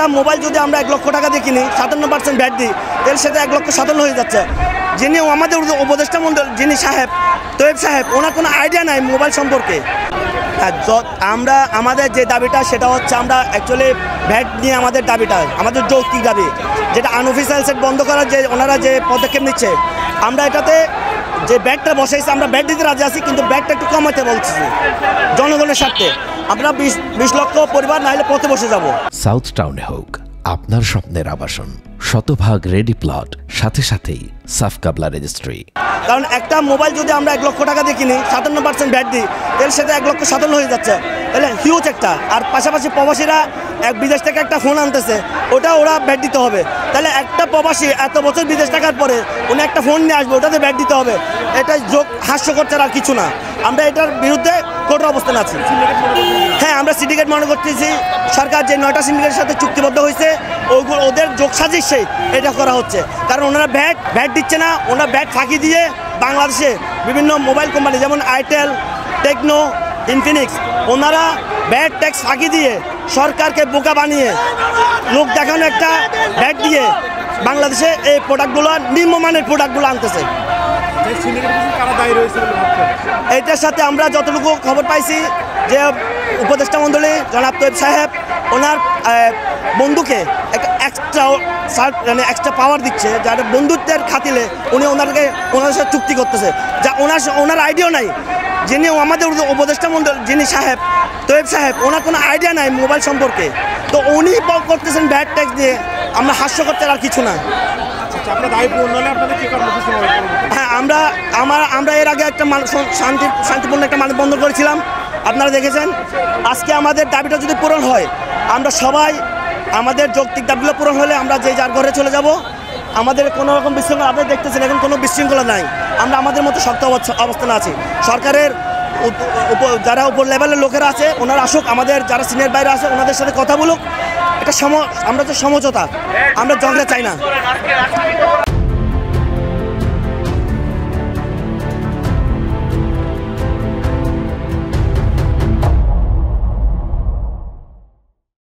একটা মোবাইল যদি আমরা 1 লক্ষ টাকা দিয়ে কিনি 57% ভ্যাট দিই, তাহলে সেটা 1,57,000 হয়ে যাচ্ছে। যিনি আমাদের উপদেষ্টা মন্ডল যিনি সাহেব তৈয়ব সাহেব, ওনার কোনো আইডিয়া নাই মোবাইল সম্পর্কে। আমরা আমাদের যে দাবিটা সেটা হচ্ছে, আমরা অ্যাকচুয়ালি ভ্যাট নিয়ে আমাদের দাবিটা আমাদের যৌক্তিক দাবি, যেটা আনঅফিসিয়াল সেট বন্ধ করার যে ওনারা যে পদক্ষেপ নিচ্ছে, আমরা এটাতে যে ব্যাটটা বসাইছি আমরা ব্যাট দিতে রাজি আছি, কিন্তু ব্যাটটা একটু কমাতে বলছি জনগণের স্বার্থে। আমরা 20 লক্ষ পরিবার না হলে পথে বসে যাব। সাউথ টাউনে হোক আপনার স্বপ্নের আবাসন, শতভাগ রেডি প্লট, সাথে সাথেই সাফ কাবলা রেজিস্ট্রি। কারণ একটা মোবাইল যদি আমরা 1 লক্ষ টাকা দিয়ে কিনি 57% ভ্যাট দিই, তাহলে সেটা 1,57,000 হয়ে যাচ্ছে, তাহলে হিউজ একটা। আর পাশাপাশি প্রবাসীরা বিদেশ থেকে একটা ফোন আনতেছে, ওরা ভ্যাট দিতে হবে। তাহলে একটা প্রবাসী এত বছর বিদেশ থাকার পরে উনি একটা ফোন নিয়ে আসবে, ওটাতে ভ্যাট দিতে হবে। এটা হাস্যকর ছাড়া আর কিছু না। আমরা এটার বিরুদ্ধে কঠোর অবস্থান আছি। হ্যাঁ, আমরা সিন্ডিকেট মনে করতেছি। সরকার যে 9টা সিন্ডিকেটের সাথে চুক্তিবদ্ধ হয়েছে, ওদের যোগ সাজিশে এটা করা হচ্ছে। কারণ ওনারা ভ্যাট দিচ্ছে না, ওনারা ভ্যাট ফাঁকি দিয়ে বাংলাদেশে বিভিন্ন মোবাইল কোম্পানি যেমন আইটেল, টেকনো, ইনফিনিক্স, ওনারা ভ্যাট ট্যাক্স ফাঁকি দিয়ে সরকারকে বোকা বানিয়ে লোক দেখানো একটা ভ্যাট দিয়ে বাংলাদেশে এই প্রোডাক্টগুলো, নিম্নমানের প্রোডাক্টগুলো আনতেছে। এইটার সাথে আমরা যতটুকু খবর পাইছি যে উপদেষ্টা মণ্ডলী জনাব তৈয়ব সাহেব ওনার বন্ধুকে একটা এক্সট্রা পাওয়ার দিচ্ছে, যারা বন্ধুত্বের খাতিলে উনি ওনাদের সাথে চুক্তি করতেছে, যা ওনার আইডিয়া নাই। যিনি আমাদের উপদেষ্টা মণ্ডল যিনি সাহেব তৈয়ব সাহেব, ওনার কোনো আইডিয়া নাই মোবাইল সম্পর্কে। তো উনি করতেছেন ভ্যাট ট্যাক্স দিয়ে। আমরা হাস্যকর আর কিছু না। হ্যাঁ, আমরা এর আগে একটা শান্তিপূর্ণ একটা মানববন্ধন করেছিলাম, আপনারা দেখেছেন। আজকে আমাদের দাবিটা যদি পূরণ হয়, আমরা সবাই আমাদের যৌক্তিক দাবিগুলো পূরণ হলে আমরা যে যার ঘরে চলে যাব। আমাদের কোনো রকম বিশৃঙ্খলা, আপনি দেখতেছেন এখন কোনো বিশৃঙ্খলা নাই। আমরা আমাদের মতো শক্ত অবস্থানে আছি। সরকারের যারা উপর লেভেলের লোকেরা আছে ওনারা আসুক, আমাদের যারা সিনিয়র বাইরে আছে ওনাদের সাথে কথা বলুক। এটা আমরা যে সমঝোতা, আমরা ঝগড়া চাই না।